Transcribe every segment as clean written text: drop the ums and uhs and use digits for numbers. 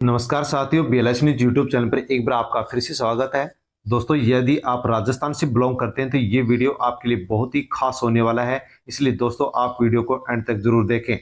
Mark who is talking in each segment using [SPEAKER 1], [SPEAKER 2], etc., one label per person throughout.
[SPEAKER 1] नमस्कार साथियों, BLH news YouTube channel पर एक बार आपका फिर से स्वागत है। दोस्तों, यदि आप राजस्थान से बिलोंग करते हैं तो ये वीडियो आपके लिए बहुत ही खास होने वाला है, इसलिए दोस्तों आप वीडियो को एंड तक जरूर देखें।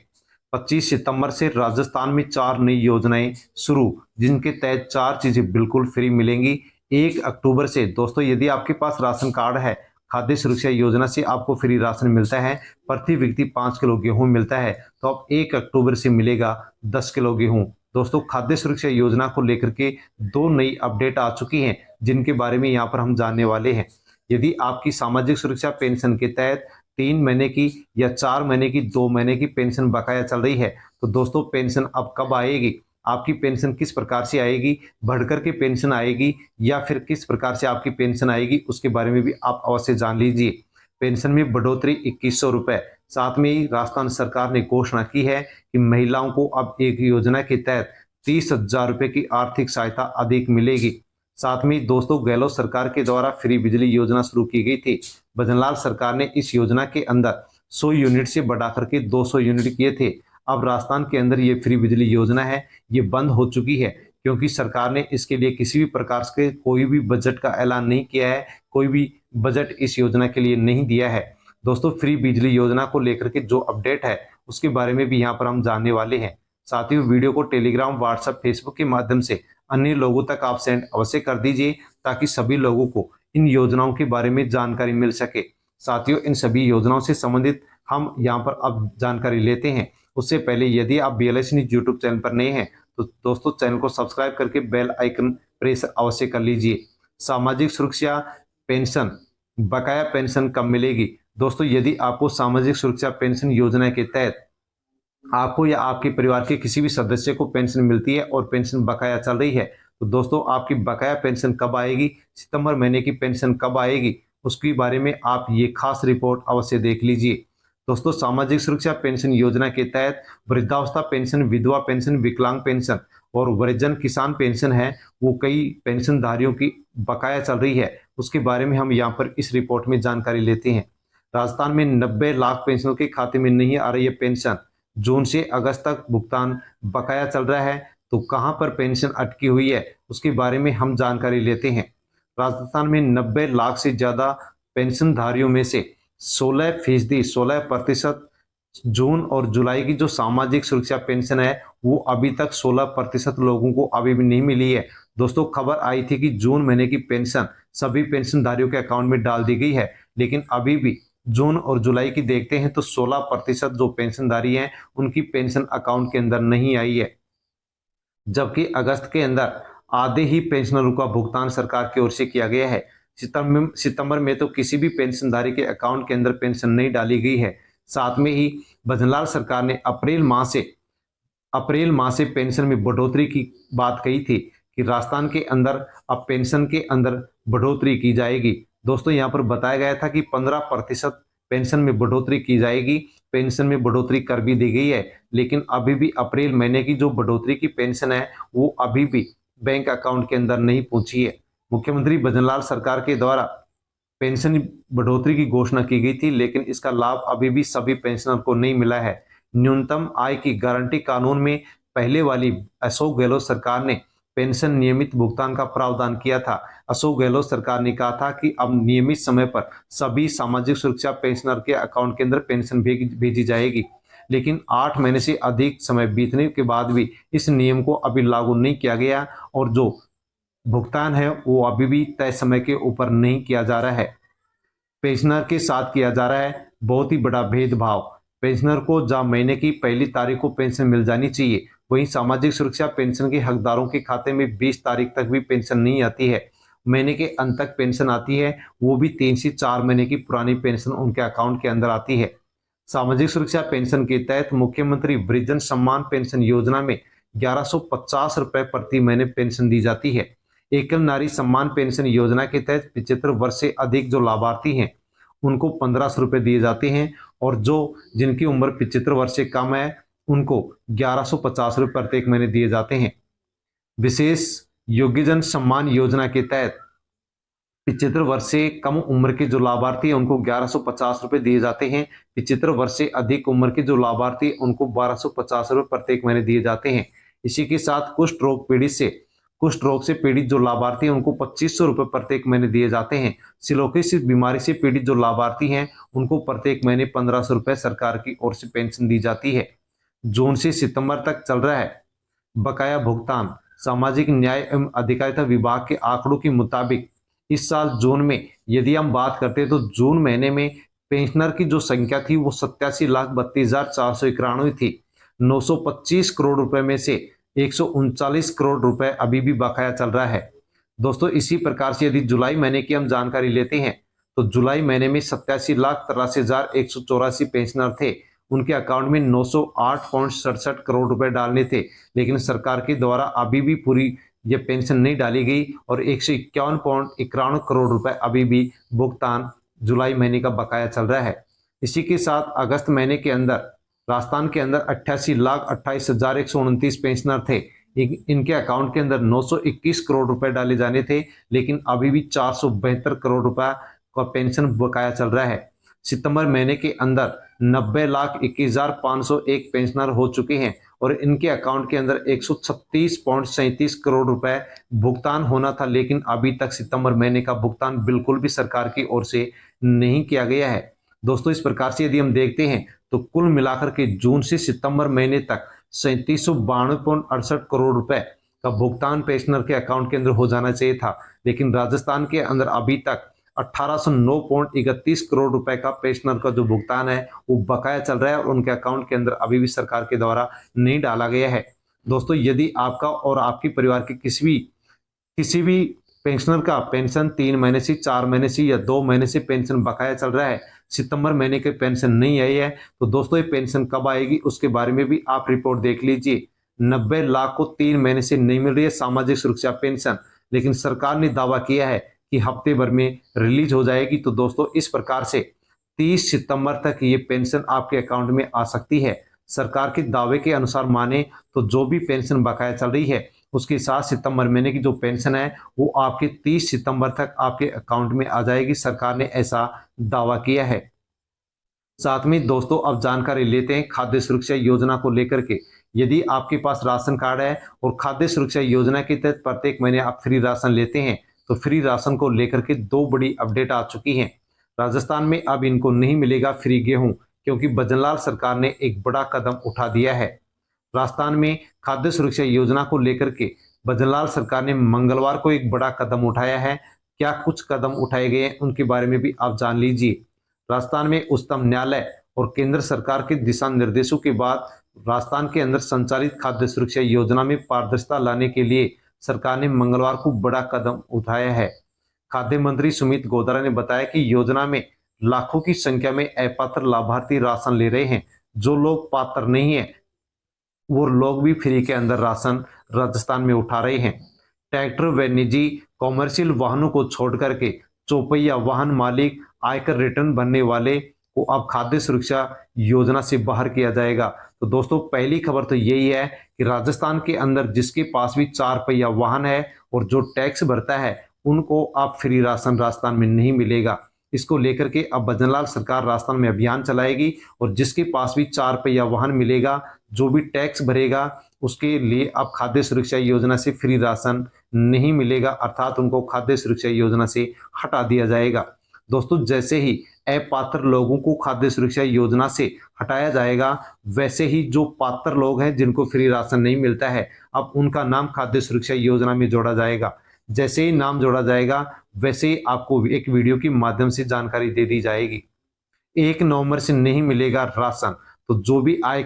[SPEAKER 1] 25 सितंबर से राजस्थान में 4 नई योजनाएं शुरू, जिनके तहत 4 चीजें बिल्कुल फ्री मिलेंगी। 1 अक्टूबर से दोस्तों, यदि आपके पास राशन कार्ड है, खाद्य सुरक्षा योजना से आपको फ्री राशन मिलता है। प्रति व्यक्ति 5 किलो गेहूं मिलता है, तो अब 1 अक्टूबर से मिलेगा 10 किलो गेहूं। दोस्तों, खाद्य सुरक्षा योजना को लेकर के 2 नई अपडेट आ चुकी हैं, जिनके बारे में यहाँ पर हम जानने वाले हैं। यदि आपकी सामाजिक सुरक्षा पेंशन के तहत 3 महीने की या 4 महीने की, 2 महीने की पेंशन बकाया चल रही है, तो दोस्तों पेंशन अब कब आएगी, आपकी पेंशन किस प्रकार से आएगी, बढ़कर के पेंशन आएगी या फिर किस प्रकार से आपकी पेंशन आएगी, उसके बारे में भी आप अवश्य जान लीजिए। पेंशन में बढ़ोतरी 2100 रुपए। साथ में ही राजस्थान सरकार ने घोषणा की है कि महिलाओं को अब एक योजना के तहत 30,000 रुपए की आर्थिक सहायता अधिक मिलेगी। साथ में दोस्तों, गहलोत सरकार के द्वारा फ्री बिजली योजना शुरू की गई थी। भजनलाल सरकार ने इस योजना के अंदर 100 यूनिट से बढ़ा करके 200 यूनिट किए थे। अब राजस्थान के अंदर ये फ्री बिजली योजना है, ये बंद हो चुकी है, क्योंकि सरकार ने इसके लिए किसी भी प्रकार के कोई भी बजट का ऐलान नहीं किया है, कोई भी बजट इस योजना के लिए नहीं दिया है। दोस्तों, फ्री बिजली योजना को लेकर के जो अपडेट है, उसके बारे में भी यहाँ पर हम जानने वाले हैं। साथियों, वीडियो को टेलीग्राम, व्हाट्सएप, फेसबुक के माध्यम से अन्य लोगों तक आप सेंड अवश्य कर दीजिए, ताकि सभी लोगों को इन योजनाओं के बारे में जानकारी मिल सके। साथियों, इन सभी योजनाओं से संबंधित हम यहाँ पर अब जानकारी लेते हैं। उससे पहले यदि आप BLH न्यूज यूट्यूब चैनल पर नए हैं, तो दोस्तों चैनल को सब्सक्राइब करके बेल आइकन प्रेस अवश्य कर लीजिए। सामाजिक सुरक्षा पेंशन, बकाया पेंशन कब मिलेगी? दोस्तों, यदि आपको सामाजिक सुरक्षा पेंशन योजना के तहत आपको या आपके परिवार के किसी भी सदस्य को पेंशन मिलती है और पेंशन बकाया चल रही है, तो दोस्तों आपकी बकाया पेंशन कब आएगी, सितंबर महीने की पेंशन कब आएगी, उसके बारे में आप ये खास रिपोर्ट अवश्य देख लीजिए। दोस्तों, सामाजिक सुरक्षा पेंशन योजना के तहत वृद्धावस्था पेंशन, विधवा पेंशन, विकलांग पेंशन और वृद्धजन किसान पेंशन है, वो कई पेंशनधारियों की बकाया चल रही है। उसके बारे में हम यहाँ पर इस रिपोर्ट में जानकारी लेते हैं। राजस्थान में 90 लाख पेंशनों के खाते में नहीं आ रही है पेंशन। जून से अगस्त तक भुगतान बकाया चल रहा है, तो कहां पर पेंशन अटकी हुई है, उसके बारे में हम जानकारी लेते हैं। राजस्थान में 90 लाख से ज्यादा पेंशनधारियों में से 16%, 16% जून और जुलाई की जो सामाजिक सुरक्षा पेंशन है, वो अभी तक 16% लोगों को अभी भी नहीं मिली है। दोस्तों, खबर आई थी कि जून महीने की पेंशन सभी पेंशनधारियों के अकाउंट में डाल दी गई है, लेकिन अभी भी जून और जुलाई की देखते हैं तो 16% जो पेंशनधारी हैं, उनकी पेंशन अकाउंट के अंदर नहीं आई है। जबकि अगस्त के अंदर आधे ही पेंशनरों का भुगतान सरकार की ओर से किया गया है। सितंबर में तो किसी भी पेंशनधारी के अकाउंट के अंदर पेंशन नहीं डाली गई है। साथ में ही भजनलाल सरकार ने अप्रैल माह से पेंशन में बढ़ोतरी की बात कही थी कि राजस्थान के अंदर अब पेंशन के अंदर बढ़ोतरी की जाएगी। दोस्तों, यहाँ पर बताया गया था कि 15% पेंशन में बढ़ोतरी की जाएगी। पेंशन में बढ़ोतरी कर भी दी गई है, लेकिन अभी भी अप्रैल महीने की जो बढ़ोतरी की पेंशन है, वो अभी भी बैंक अकाउंट के अंदर नहीं पहुंची है। मुख्यमंत्री भजनलाल सरकार के द्वारा पेंशन बढ़ोतरी की घोषणा की गई थी, लेकिन इसका लाभ अभी भी सभी पेंशनर को नहीं मिला है। न्यूनतम आय की गारंटी कानून में पहले वाली अशोक गहलोत सरकार ने पेंशन नियमित भुगतान का प्रावधान किया था। अशोक गहलोत सरकार ने कहा था कि अब नियमित समय पर सभी सामाजिक सुरक्षा पेंशनर के अकाउंट के अंदर पेंशन भेजी जाएगी, लेकिन 8 महीने से अधिक समय बीतने के बाद भी इस नियम को अभी लागू नहीं किया गया और जो भुगतान है वो अभी भी तय समय के ऊपर नहीं किया जा रहा है। पेंशनर के साथ किया जा रहा है बहुत ही बड़ा भेदभाव। पेंशनर को जहां महीने की पहली तारीख को पेंशन मिल जानी चाहिए, वहीं सामाजिक सुरक्षा पेंशन के हकदारों के खाते में 20 तारीख तक भी पेंशन नहीं आती है। महीने के अंत तक पेंशन आती है, वो भी 3 से 4 महीने की पुरानी पेंशन उनके अकाउंट के अंदर आती है। सामाजिक सुरक्षा पेंशन के तहत मुख्यमंत्री वृद्धजन सम्मान पेंशन योजना में 1150 रुपए प्रति महीने पेंशन दी जाती है। एकल नारी सम्मान पेंशन योजना के तहत 75 वर्ष से अधिक जो लाभार्थी हैं, उनको 1500 रुपए दिए जाते हैं, और जो जिनकी उम्र 75 वर्ष से कम है, उनको 1150 रुपए प्रत्येक महीने दिए जाते हैं। विशेष योग्यजन सम्मान योजना के तहत 75 वर्ष से कम उम्र के जो लाभार्थी हैं, उनको 1150 रुपए दिए जाते हैं। 75 वर्ष से अधिक उम्र के जो लाभार्थी, उनको 1250 रुपए प्रत्येक महीने दिए जाते हैं। इसी के साथ कुष्ठ रोग से पीड़ित जो लाभार्थी हैं उनको 2500 रुपये प्रत्येक महीने दिए जाते हैं। सिलोसिस बीमारी से पीड़ित जो लाभार्थी हैं उनको प्रत्येक महीने 1500 रुपये सरकार की ओर से पेंशन दी जाती है। जून से सितंबर तक चल रहा है बकाया भुगतान। सामाजिक न्याय एवं अधिकारिता विभाग के आंकड़ों के मुताबिक इस साल जून में यदि हम बात करते हैं तो जून महीने में पेंशनर की जो संख्या थी वो 87,32,491 थी। 925 करोड़ रुपए में से 139 करोड़ रुपए अभी भी बकाया चल रहा है। दोस्तों इसी प्रकार से यदि जुलाई महीने की हम जानकारी लेते हैं तो जुलाई महीने में 87,83,184 पेंशनर थे। उनके अकाउंट में 908.67 करोड़ रुपए डालने थे, लेकिन सरकार के द्वारा अभी भी पूरी ये पेंशन नहीं डाली गई और 151.91 करोड़ रुपए अभी भी भुगतान जुलाई महीने का बकाया चल रहा है। इसी के साथ अगस्त महीने के अंदर राजस्थान के अंदर 88,28,129 पेंशनर थे। इनके अकाउंट के अंदर 921 करोड़ रुपए डाले जाने थे, लेकिन अभी भी 472 करोड़ रुपए का पेंशन बकाया चल रहा है। सितंबर महीने के अंदर 90,21,501 पेंशनर हो चुके हैं और इनके अकाउंट के अंदर 136.37 करोड़ रुपए भुगतान होना था, लेकिन अभी तक सितंबर महीने का भुगतान बिल्कुल भी सरकार की ओर से नहीं किया गया है। दोस्तों इस प्रकार से यदि हम देखते हैं तो कुल मिलाकर के जून से सितंबर महीने तक 3792.68 करोड़ रुपए का भुगतान पेंशनर के अकाउंट के अंदर हो जाना चाहिए था, लेकिन राजस्थान के अंदर अभी तक 1809.31 करोड़ रुपए का पेंशनर का जो भुगतान है वो बकाया चल रहा है और उनके अकाउंट के अंदर अभी भी सरकार के द्वारा नहीं डाला गया है। दोस्तों यदि आपका और आपके परिवार के किसी भी पेंशनर का पेंशन 3 महीने से 4 महीने से या 2 महीने से पेंशन बकाया चल रहा है, सितंबर महीने की पेंशन नहीं आई है, तो दोस्तों ये पेंशन कब आएगी उसके बारे में भी आप रिपोर्ट देख लीजिए। 90 लाख को 3 महीने से नहीं मिल रही है सामाजिक सुरक्षा पेंशन, लेकिन सरकार ने दावा किया है कि हफ्ते भर में रिलीज हो जाएगी। तो दोस्तों इस प्रकार से 30 सितंबर तक ये पेंशन आपके अकाउंट में आ सकती है। सरकार के दावे के अनुसार माने तो जो भी पेंशन बकाया चल रही है उसके साथ सितंबर महीने की जो पेंशन है वो आपके 30 सितंबर तक आपके अकाउंट में आ जाएगी। सरकार ने ऐसा दावा किया है। साथ में दोस्तों अब जानकारी लेते हैं खाद्य सुरक्षा योजना को लेकर के। यदि आपके पास राशन कार्ड है और खाद्य सुरक्षा योजना के तहत प्रत्येक महीने आप फ्री राशन लेते हैं तो फ्री राशन को लेकर के 2 बड़ी अपडेट आ चुकी हैं। राजस्थान में अब इनको नहीं मिलेगा फ्री गेहूं, क्योंकि भजनलाल सरकार ने एक बड़ा कदम उठा दिया है। राजस्थान में खाद्य सुरक्षा योजना को लेकर के भजनलाल सरकार ने मंगलवार को एक बड़ा कदम उठाया है। क्या कुछ कदम उठाए गए हैं उनके बारे में भी आप जान लीजिए। राजस्थान में उच्चतम न्यायालय और केंद्र सरकार के दिशा निर्देशों के बाद राजस्थान के अंदर संचालित खाद्य सुरक्षा योजना में पारदर्शिता लाने के लिए सरकार ने मंगलवार को बड़ा कदम उठाया है। खाद्य मंत्री सुमित गोधरा ने बताया कि योजना में लाखों की संख्या में अपात्र लाभार्थी राशन ले रहे हैं। जो लोग पात्र नहीं है वो लोग भी फ्री के अंदर राशन राजस्थान में उठा रहे हैं। ट्रैक्टर व निजी कॉमर्शियल वाहनों को छोड़ करके चौपहिया वाहन मालिक, आयकर रिटर्न भरने वाले को अब खाद्य सुरक्षा योजना से बाहर किया जाएगा। तो दोस्तों पहली खबर तो यही है कि राजस्थान के अंदर जिसके पास भी 4 पहिया वाहन है और जो टैक्स भरता है उनको अब फ्री राशन राजस्थान में नहीं मिलेगा। इसको लेकर के अब भजनलाल सरकार राजस्थान में अभियान चलाएगी और जिसके पास भी 4 पहिया वाहन मिलेगा, जो भी टैक्स भरेगा, उसके लिए अब खाद्य सुरक्षा योजना से फ्री राशन नहीं मिलेगा, अर्थात उनको खाद्य सुरक्षा योजना से हटा दिया जाएगा। दोस्तों जैसे ही अपात्र लोगों को खाद्य सुरक्षा योजना से हटाया जाएगा, वैसे ही जो पात्र लोग हैं जिनको फ्री राशन नहीं मिलता है अब उनका नाम खाद्य सुरक्षा योजना में जोड़ा जाएगा। जैसे ही नाम जोड़ा जाएगा वैसे ही आपको एक वीडियो के माध्यम से जानकारी दे दी जाएगी। 1 नवंबर से नहीं मिलेगा राशन, तो जो भी आय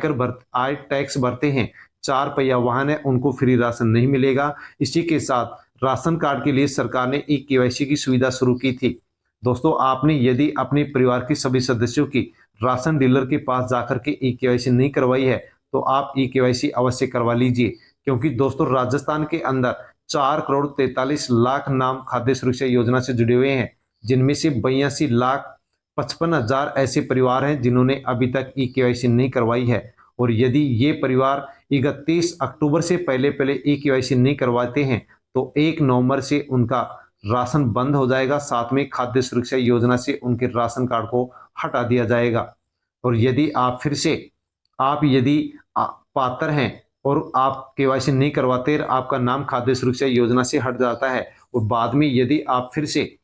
[SPEAKER 1] टैक्स भरते हैं, 4 पहिया वाहन है, उनको फ्री राशन नहीं मिलेगा। इसी के साथ राशन कार्ड के लिए सरकार ने ई-केवाईसी की सुविधा शुरू की थी। दोस्तों आपने यदि अपने परिवार के सभी सदस्यों की राशन डीलर के पास जाकर के ई-केवाईसी नहीं करवाई है तो आप ई-केवाईसी अवश्य करवा लीजिए, क्योंकि दोस्तों राजस्थान के अंदर 4,43,00,000 नाम खाद्य सुरक्षा योजना से जुड़े हुए हैं, जिनमें से 82,55,000 ऐसे परिवार हैं जिन्होंने अभी तक ई-केवाईसी नहीं करवाई है। और यदि ये परिवार 31 अक्टूबर से पहले ई-केवाईसी नहीं करवाते हैं तो 1 नवंबर से उनका राशन बंद हो जाएगा, साथ में खाद्य सुरक्षा योजना से उनके राशन कार्ड को हटा दिया जाएगा। और यदि आप पात्र हैं और आप केवाईसी नहीं करवाते, आपका नाम खाद्य सुरक्षा योजना से हट जाता है और बाद में यदि आप फिर से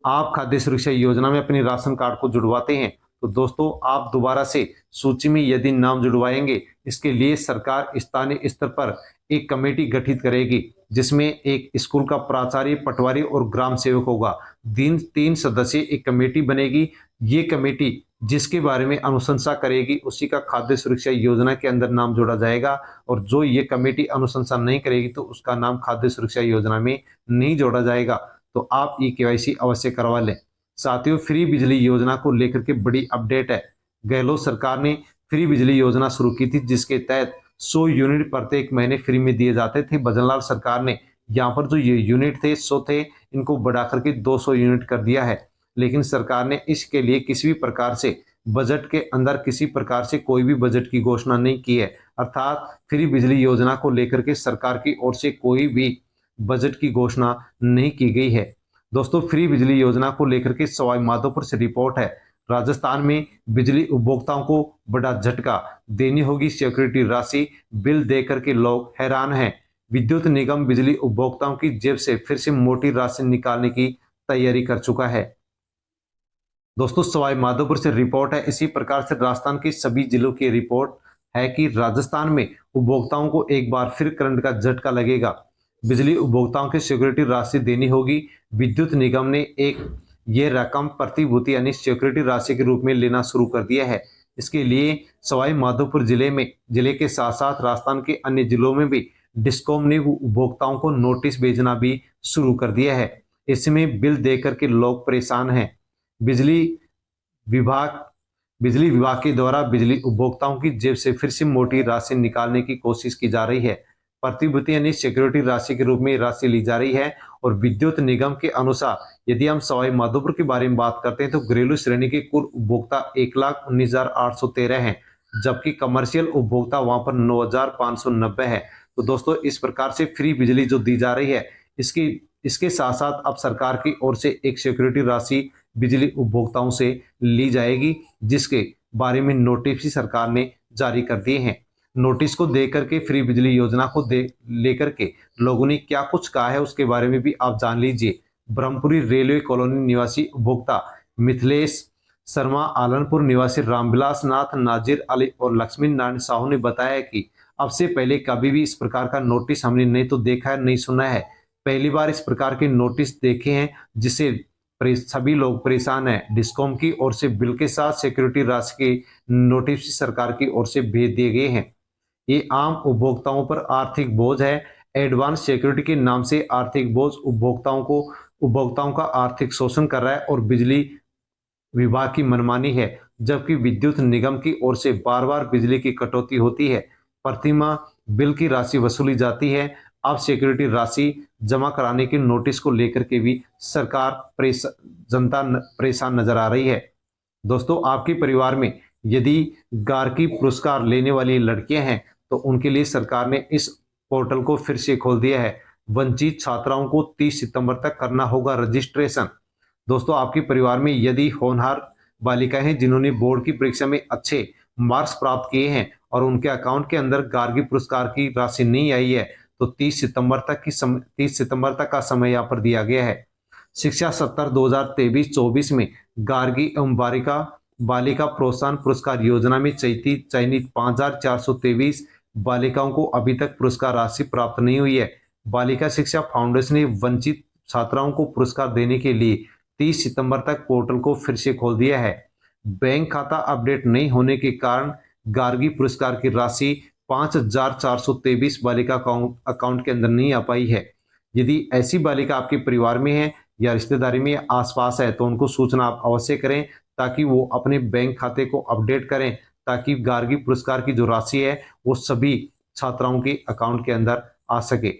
[SPEAKER 1] आप खाद्य सुरक्षा योजना में अपने राशन कार्ड को जुड़वाते हैं, तो दोस्तों आप दोबारा से सूची में यदि नाम जुड़वाएंगे, इसके लिए सरकार स्थानीय स्तर पर एक कमेटी गठित करेगी, जिसमें एक स्कूल का प्राचार्य, पटवारी और ग्राम सेवक होगा। तीन सदस्यीय एक कमेटी बनेगी। ये कमेटी जिसके बारे में अनुशंसा करेगी, उसी का खाद्य सुरक्षा योजना के अंदर नाम जोड़ा जाएगा, और जो ये कमेटी अनुशंसा नहीं करेगी तो उसका नाम खाद्य सुरक्षा योजना में नहीं जोड़ा जाएगा। तो आप ई केवाईसी अवश्य करवा लें। साथियों, फ्री बिजली योजना को लेकर के बड़ी अपडेट है। गहलोत सरकार ने फ्री बिजली योजना शुरू की थी, जिसके तहत 100 यूनिट प्रत्येक महीने फ्री में दिए जाते थे। भजनलाल सरकार ने यहाँ पर जो ये यूनिट थे 100 थे, इनको बढ़ा करके 200 यूनिट कर दिया है। लेकिन सरकार ने इसके लिए किसी भी प्रकार से बजट के अंदर किसी प्रकार से कोई भी बजट की घोषणा नहीं की है। अर्थात फ्री बिजली योजना को लेकर के सरकार की ओर से कोई भी बजट की घोषणा नहीं की गई है। दोस्तों, फ्री बिजली योजना को लेकर के सवाई माधोपुर से रिपोर्ट है। राजस्थान में बिजली उपभोक्ताओं को बड़ा झटका, देनी होगी सिक्योरिटी राशि, बिल देकर के लोग हैरान हैं। विद्युत निगम बिजली उपभोक्ताओं की जेब से फिर से मोटी राशि निकालने की तैयारी कर चुका है। दोस्तों, सवाई माधोपुर से रिपोर्ट है। इसी प्रकार से राजस्थान के सभी जिलों की रिपोर्ट है कि राजस्थान में उपभोक्ताओं को एक बार फिर करंट का झटका लगेगा। बिजली उपभोक्ताओं की सिक्योरिटी राशि देनी होगी। विद्युत निगम ने ये रकम प्रतिभूति यानी सिक्योरिटी राशि के रूप में लेना शुरू कर दिया है। इसके लिए सवाई माधोपुर जिले के साथ साथ राजस्थान के अन्य जिलों में भी डिस्कॉम ने उपभोक्ताओं को नोटिस भेजना भी शुरू कर दिया है। इसमें बिल देकर के लोग परेशान हैं। बिजली विभाग बिजली विभाग के द्वारा बिजली उपभोक्ताओं की जेब से फिर से मोटी राशि निकालने की कोशिश की जा रही है। प्रतिभूति यानी सिक्योरिटी राशि के रूप में राशि ली जा रही है। और विद्युत निगम के अनुसार यदि हम सवाई माधोपुर के बारे में बात करते हैं तो घरेलू श्रेणी के कुल उपभोक्ता 1,19,813 हैं, जबकि कमर्शियल उपभोक्ता वहां पर 9,590 है। तो दोस्तों, इस प्रकार से फ्री बिजली जो दी जा रही है, इसके साथ साथ अब सरकार की ओर से एक सिक्योरिटी राशि बिजली उपभोक्ताओं से ली जाएगी, जिसके बारे में नोटिस भी सरकार ने जारी कर दिए हैं। नोटिस को देकर के फ्री बिजली योजना को लेकर के लोगों ने क्या कुछ कहा है, उसके बारे में भी आप जान लीजिए। ब्रह्मपुरी रेलवे कॉलोनी निवासी उपभोक्ता मिथिलेश शर्मा, आलनपुर निवासी रामविलास नाथ, नाजिर अली और लक्ष्मी नारायण साहू ने बताया कि अब से पहले कभी भी इस प्रकार का नोटिस हमने नहीं तो देखा है, नहीं सुना है। पहली बार इस प्रकार के नोटिस देखे हैं, जिसे सभी लोग परेशान हैं। डिस्कॉम की ओर से बिल के साथ सिक्योरिटी राशि के नोटिस सरकार की ओर से भेज दिए गए हैं। ये आम उपभोक्ताओं पर आर्थिक बोझ है। एडवांस सिक्योरिटी के नाम से आर्थिक बोझ उपभोक्ताओं का आर्थिक शोषण कर रहा है और बिजली विभाग की मनमानी है। जबकि विद्युत निगम की ओर से बार बार बिजली की कटौती होती है, प्रतिमाह बिल की राशि वसूली जाती है। अब सिक्योरिटी राशि जमा कराने के नोटिस को लेकर के भी जनता परेशान नजर आ रही है। दोस्तों, आपके परिवार में यदि गार्गी पुरस्कार लेने वाली लड़कियां हैं तो उनके लिए सरकार ने इस पोर्टल को फिर से खोल दिया है। वंचित छात्राओं को 30 सितंबर तक करना होगा रजिस्ट्रेशन। दोस्तों, आपके परिवार में यदि होनहार बालिकाएं हैं जिन्होंने बोर्ड की परीक्षा में अच्छे मार्क्स प्राप्त किए हैं और उनके अकाउंट के अंदर गार्गी पुरस्कार की राशि नहीं आई है, तो 30 सितंबर तक का समय यहाँ पर दिया गया है। शिक्षा सत्र 2023-24 में गार्गी एवं बालिका प्रोत्साहन पुरस्कार योजना में चयनित 5,423 बालिकाओं को अभी तक पुरस्कार राशि प्राप्त नहीं हुई है। बालिका शिक्षा फाउंडेशन ने वंचित छात्राओं को पुरस्कार देने के लिए 30 सितंबर तक पोर्टल को फिर से खोल दिया है। बैंक खाता अपडेट नहीं होने के कारण गार्गी पुरस्कार की राशि 5,423 बालिका अकाउंट के अंदर नहीं आ पाई है। यदि ऐसी बालिका आपके परिवार में है या रिश्तेदारी में आसपास है तो उनको सूचना आप अवश्य करें, ताकि वो अपने बैंक खाते को अपडेट करें, ताकि गार्गी पुरस्कार की जो राशि है वो सभी छात्राओं के अकाउंट के अंदर आ सके।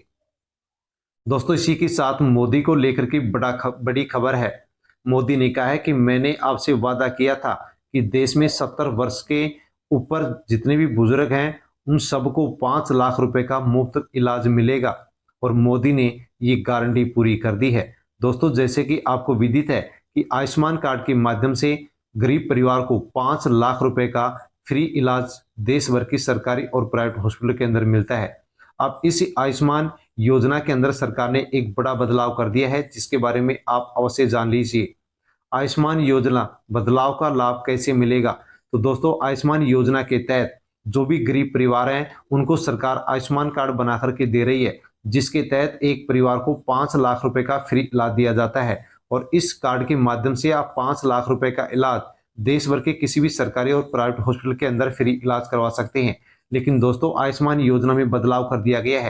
[SPEAKER 1] दोस्तों, इसी के साथ मोदी को लेकर के बड़ी खबर है। मोदी ने कहा है कि मैंने आपसे वादा किया था कि देश में 70 वर्ष के ऊपर जितने भी बुजुर्ग हैं उन सबको 5 लाख रुपए का मुफ्त इलाज मिलेगा, और मोदी ने ये गारंटी पूरी कर दी है। दोस्तों, जैसे कि आपको विदित है कि आयुष्मान कार्ड के माध्यम से गरीब परिवार को 5 लाख रुपए का फ्री इलाज देश भर की सरकारी और प्राइवेट हॉस्पिटल के अंदर मिलता है। अब इस आयुष्मान योजना के अंदर सरकार ने एक बड़ा बदलाव कर दिया है, जिसके बारे में आप अवश्य जान लीजिए। आयुष्मान योजना बदलाव का लाभ कैसे मिलेगा? तो दोस्तों, आयुष्मान योजना के तहत जो भी गरीब परिवार हैं, उनको सरकार आयुष्मान कार्ड बना करके दे रही है, जिसके तहत एक परिवार को 5 लाख रुपए का फ्री इलाज दिया जाता है। और इस कार्ड के माध्यम से आप 5 लाख रुपए का इलाज देश भर के किसी भी सरकारी और प्राइवेट हॉस्पिटल के अंदर फ्री इलाज करवा सकते हैं। लेकिन दोस्तों, आयुष्मान योजना में बदलाव कर दिया गया है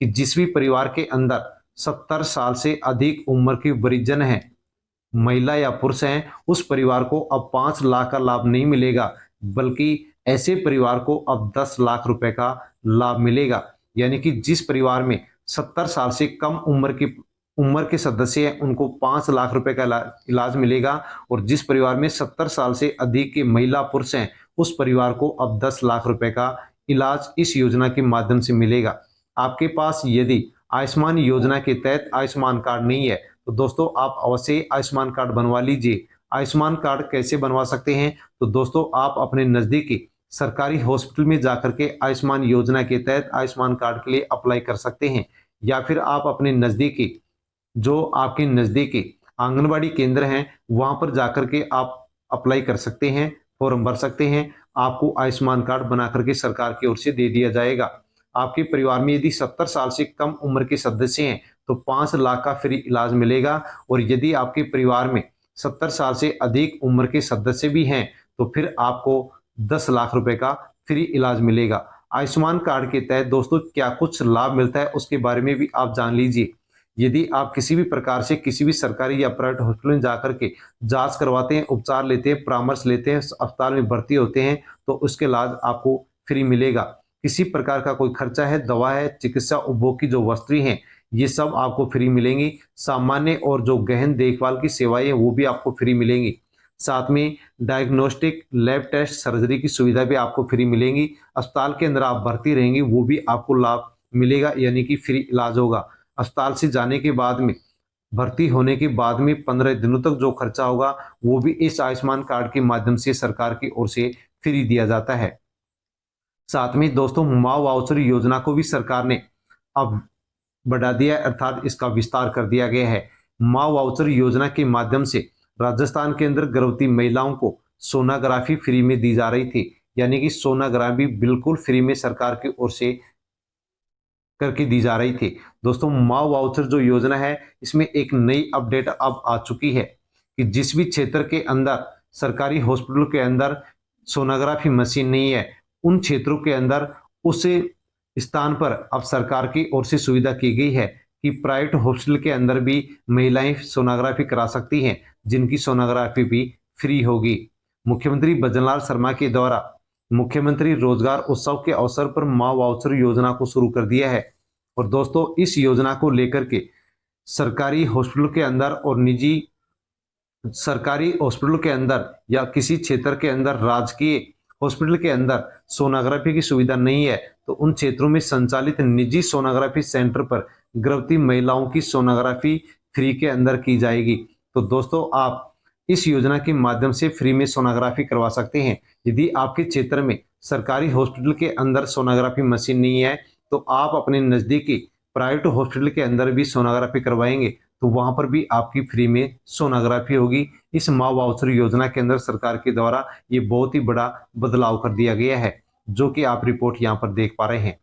[SPEAKER 1] कि जिस भी परिवार के अंदर 70 साल से अधिक उम्र के वृद्धजन हैं, महिला या पुरुष हैं, उस परिवार को अब 5 लाख का लाभ नहीं मिलेगा, बल्कि ऐसे परिवार को अब 10 लाख रुपए का लाभ मिलेगा। यानी कि जिस परिवार में 70 साल से कम उम्र के सदस्य हैं, उनको 5 लाख रुपए का इलाज मिलेगा। और जिस परिवार में 70 साल से अधिक के महिला पुरुष हैं, उस परिवार को अब 10 लाख रुपए का इलाज इस योजना के माध्यम से मिलेगा। आपके पास यदि आयुष्मान योजना के तहत आयुष्मान कार्ड नहीं है, तो दोस्तों आप अवश्य आयुष्मान कार्ड बनवा लीजिए। आयुष्मान कार्ड कैसे बनवा सकते हैं? तो दोस्तों, आप अपने नजदीकी सरकारी हॉस्पिटल में जाकर के आयुष्मान योजना के तहत आयुष्मान कार्ड के लिए अप्लाई कर सकते हैं, या फिर आप अपने नजदीकी जो आपके नजदीकी आंगनबाड़ी केंद्र हैं, वहां पर जाकर के आप अप्लाई कर सकते हैं, फॉर्म भर सकते हैं। आपको आयुष्मान कार्ड बना करके सरकार की ओर से दे दिया जाएगा। आपके परिवार में यदि 70 साल से कम उम्र के सदस्य हैं, तो 5 लाख का फ्री इलाज मिलेगा। और यदि आपके परिवार में 70 साल से अधिक उम्र के सदस्य भी हैं, तो फिर आपको 10 लाख रुपए का फ्री इलाज मिलेगा। आयुष्मान कार्ड के तहत दोस्तों क्या कुछ लाभ मिलता है, उसके बारे में भी आप जान लीजिए। यदि आप किसी भी प्रकार से किसी भी सरकारी या प्राइवेट हॉस्पिटल में जाकर के जांच करवाते हैं, उपचार लेते हैं, परामर्श लेते हैं, अस्पताल में भर्ती होते हैं, तो उसके इलाज आपको फ्री मिलेगा। किसी प्रकार का कोई खर्चा है, दवा है, चिकित्सा उपभोग की जो वस्तुएं हैं, ये सब आपको फ्री मिलेंगी। सामान्य और जो गहन देखभाल की सेवाएं हैं, वो भी आपको फ्री मिलेंगी। साथ में डायग्नोस्टिक, लैब टेस्ट, सर्जरी की सुविधा भी आपको फ्री मिलेंगी। अस्पताल के अंदर आप भर्ती रहेंगे, वो भी आपको लाभ मिलेगा, यानी कि फ्री इलाज होगा। अस्पताल से जाने के बाद में, भर्ती होने के बाद में 15 दिनों तक जो खर्चा होगा, वो भी इस आयुष्मान कार्ड के माध्यम से सरकार की ओर से फ्री दिया जाता है। साथ में दोस्तों, माँ वाउचर योजना को भी सरकार ने अब बढ़ा दिया है, अर्थात इसका विस्तार कर दिया गया है। माँ वाउचर योजना के माध्यम से राजस्थान के अंदर गर्भवती महिलाओं को सोनोग्राफी फ्री में दी जा रही थी, यानी कि सोनोग्राफी बिल्कुल फ्री में सरकार की ओर से करके दी जा रही थी। दोस्तों, माँ वाउचर जो योजना है, इसमें एक नई अपडेट अब आ चुकी है कि जिस भी क्षेत्र के अंदर सरकारी हॉस्पिटल के अंदर सोनोग्राफी मशीन नहीं है, उन क्षेत्रों के अंदर उस स्थान पर अब सरकार की ओर से सुविधा की गई है कि प्राइवेट हॉस्पिटल के अंदर भी महिलाएं सोनोग्राफी करा सकती हैं, जिनकी सोनोग्राफी भी फ्री होगी। मुख्यमंत्री भजनलाल शर्मा के द्वारा मुख्यमंत्री रोजगार उत्सव के अवसर पर माँ वाउचर योजना को शुरू कर दिया है। और दोस्तों, इस योजना को लेकर के सरकारी हॉस्पिटल के अंदर और निजी सरकारी हॉस्पिटल के अंदर या किसी क्षेत्र के अंदर राजकीय हॉस्पिटल के अंदर सोनोग्राफी की सुविधा नहीं है, तो उन क्षेत्रों में संचालित निजी सोनोग्राफी सेंटर पर गर्भवती महिलाओं की सोनोग्राफी फ्री के अंदर की जाएगी। तो दोस्तों, आप इस योजना के माध्यम से फ्री में सोनोग्राफी करवा सकते हैं। यदि आपके क्षेत्र में सरकारी हॉस्पिटल के अंदर सोनोग्राफी मशीन नहीं है, तो आप अपने नजदीकी प्राइवेट हॉस्पिटल के अंदर भी सोनोग्राफी करवाएंगे, तो वहां पर भी आपकी फ्री में सोनोग्राफी होगी। इस माँ वाउचर योजना के अंदर सरकार के द्वारा ये बहुत ही बड़ा बदलाव कर दिया गया है, जो कि आप रिपोर्ट यहाँ पर देख पा रहे हैं।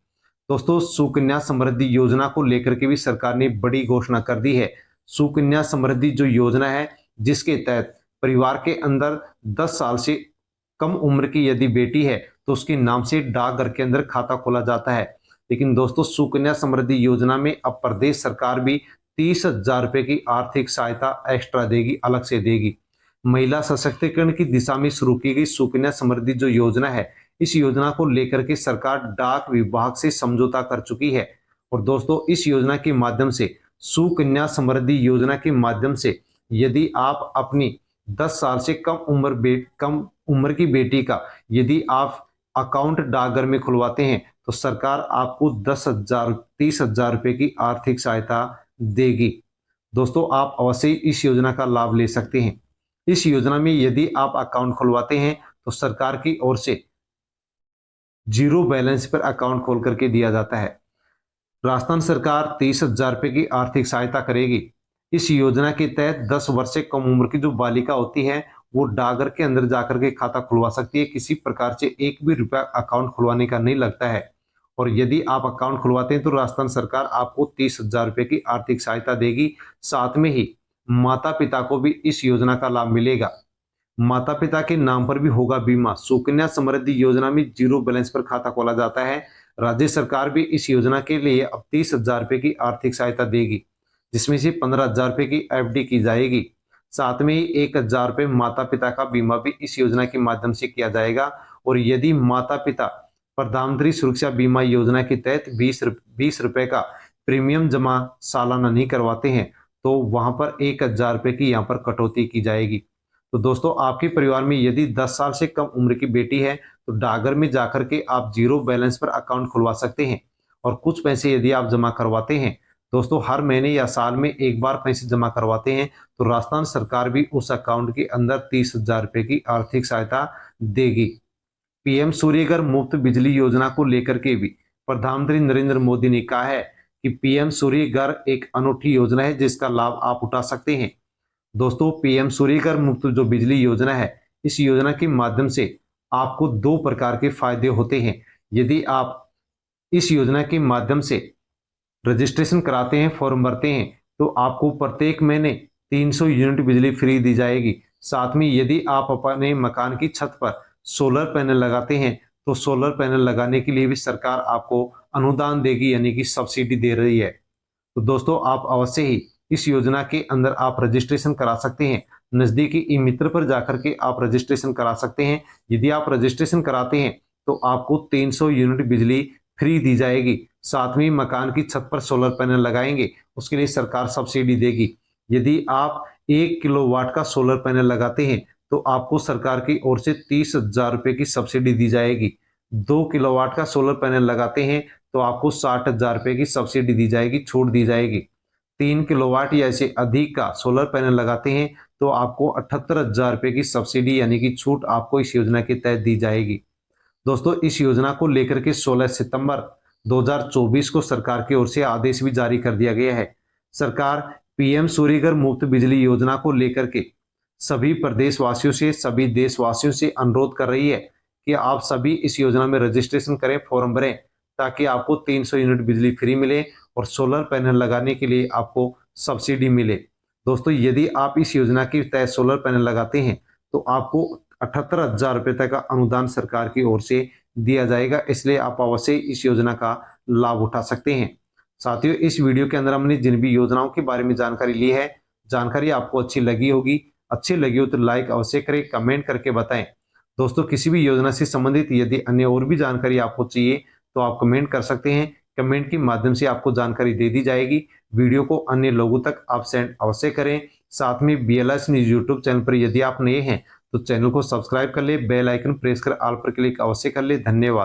[SPEAKER 1] दोस्तों, सुकन्या समृद्धि योजना को लेकर के भी सरकार ने बड़ी घोषणा कर दी है। सुकन्या समृद्धि जो योजना है, जिसके तहत परिवार के अंदर 10 साल से कम उम्र की यदि बेटी है, तो उसके नाम से डाकघर के अंदर खाता खोला जाता है। लेकिन दोस्तों, सुकन्या समृद्धि योजना में अब प्रदेश सरकार भी 30,000 रुपए की आर्थिक सहायता एक्स्ट्रा देगी, अलग से देगी। महिला सशक्तिकरण की दिशा में शुरू की गई सुकन्या समृद्धि जो योजना है, इस योजना को लेकर के सरकार डाक विभाग से समझौता कर चुकी है। और दोस्तों, इस योजना के माध्यम से, सुकन्या समृद्धि योजना के माध्यम से, यदि आप अपनी 10 साल से कम उम्र की बेटी का यदि आप अकाउंट डाकघर में खुलवाते हैं, तो सरकार आपको 30,000 रुपए की आर्थिक सहायता देगी। दोस्तों, आप अवश्य इस योजना का लाभ ले सकते हैं। इस योजना में यदि आप अकाउंट खुलवाते हैं, तो सरकार की ओर से जीरो बैलेंस पर अकाउंट खोल करके दिया जाता है। राजस्थान सरकार 30,000 रुपये की आर्थिक सहायता करेगी। इस योजना के तहत 10 वर्ष से कम उम्र की जो बालिका होती है वो डाकघर के अंदर जाकर के खाता खुलवा सकती है। किसी प्रकार से एक भी रुपया अकाउंट खुलवाने का नहीं लगता है। और यदि आप अकाउंट खुलवाते हैं तो राजस्थान सरकार आपको 30,000 रुपये की आर्थिक सहायता देगी। साथ में ही माता पिता को भी इस योजना का लाभ मिलेगा। माता पिता के नाम पर भी होगा बीमा। सुकन्या समृद्धि योजना में जीरो बैलेंस पर खाता खोला जाता है। राज्य सरकार भी इस योजना के लिए अब 30,000 रुपये की आर्थिक सहायता देगी, जिसमें से 15,000 रुपये की एफडी की जाएगी। साथ में ही 1,000 रुपये माता पिता का बीमा भी इस योजना के माध्यम से किया जाएगा। और यदि माता पिता प्रधानमंत्री सुरक्षा बीमा योजना के तहत 20 रुपये का प्रीमियम जमा सालाना नहीं करवाते हैं तो वहां पर 1,000 रुपये की यहाँ पर कटौती की जाएगी। तो दोस्तों, आपके परिवार में यदि 10 साल से कम उम्र की बेटी है तो डाकघर में जाकर के आप जीरो बैलेंस पर अकाउंट खुलवा सकते हैं। और कुछ पैसे यदि आप जमा करवाते हैं, दोस्तों हर महीने या साल में एक बार पैसे जमा करवाते हैं, तो राजस्थान सरकार भी उस अकाउंट के अंदर 30,000 रुपये की आर्थिक सहायता देगी। पीएम सूर्यघर मुफ्त बिजली योजना को लेकर के भी प्रधानमंत्री नरेंद्र मोदी ने कहा है कि पीएम सूर्यघर एक अनूठी योजना है जिसका लाभ आप उठा सकते हैं। दोस्तों, पीएम सूर्यघर मुफ्त जो बिजली योजना है, इस योजना के माध्यम से आपको दो प्रकार के फायदे होते हैं। यदि आप इस योजना के माध्यम से रजिस्ट्रेशन कराते हैं, फॉर्म भरते हैं, तो आपको प्रत्येक महीने 300 यूनिट बिजली फ्री दी जाएगी। साथ में यदि आप अपने मकान की छत पर सोलर पैनल लगाते हैं तो सोलर पैनल लगाने के लिए भी सरकार आपको अनुदान देगी, यानी कि सब्सिडी दे रही है। तो दोस्तों, आप अवश्य ही इस योजना के अंदर आप रजिस्ट्रेशन करा सकते हैं। नजदीकी ई मित्र पर जाकर के आप रजिस्ट्रेशन करा सकते हैं। यदि आप रजिस्ट्रेशन कराते हैं तो आपको 300 यूनिट बिजली फ्री दी जाएगी। साथ में मकान की छत पर सोलर पैनल लगाएंगे, उसके लिए सरकार सब्सिडी देगी। यदि आप 1 किलोवाट का सोलर पैनल लगाते हैं तो आपको सरकार की ओर से 30,000 रुपये की सब्सिडी दी जाएगी। 2 किलोवाट का सोलर पैनल लगाते हैं तो आपको 60,000 रुपये की सब्सिडी दी जाएगी, छूट दी जाएगी। 3 किलोवाट या इससे अधिक का सोलर पैनल लगाते हैं तो आपको 78,000 रुपये की सब्सिडी यानी कि छूट आपको इस योजना के तहत दी जाएगी। दोस्तों, इस योजना को लेकर के 16 सितंबर 2024 को सरकार की ओर से आदेश भी जारी कर दिया गया है। सरकार पीएम सूर्यघर मुफ्त बिजली योजना को लेकर के सभी प्रदेशवासियों से, सभी देशवासियों से अनुरोध कर रही है कि आप सभी इस योजना में रजिस्ट्रेशन करें, फॉर्म भरें, ताकि आपको 300 यूनिट बिजली फ्री मिले और सोलर पैनल लगाने के लिए आपको सब्सिडी मिले। दोस्तों, यदि आप इस योजना के तहत सोलर पैनल लगाते हैं तो आपको 78,000 रुपये तक का अनुदान सरकार की ओर से दिया जाएगा। इसलिए आप अवश्य इस योजना का लाभ उठा सकते हैं। साथियों, इस वीडियो के अंदर हमने जिन भी योजनाओं के बारे में जानकारी ली है, जानकारी आपको अच्छी लगी होगी। अच्छी लगी हो तो लाइक अवश्य करें, कमेंट करके बताएं। दोस्तों, किसी भी योजना से संबंधित यदि अन्य और भी जानकारी आपको चाहिए तो आप कमेंट कर सकते हैं। कमेंट के माध्यम से आपको जानकारी दे दी जाएगी। वीडियो को अन्य लोगों तक आप सेंड अवश्य करें। साथ में BLS न्यूज यूट्यूब चैनल पर यदि आप नए हैं तो चैनल को सब्सक्राइब कर ले, बेल आइकन प्रेस कर ऑल पर क्लिक अवश्य कर ले। धन्यवाद।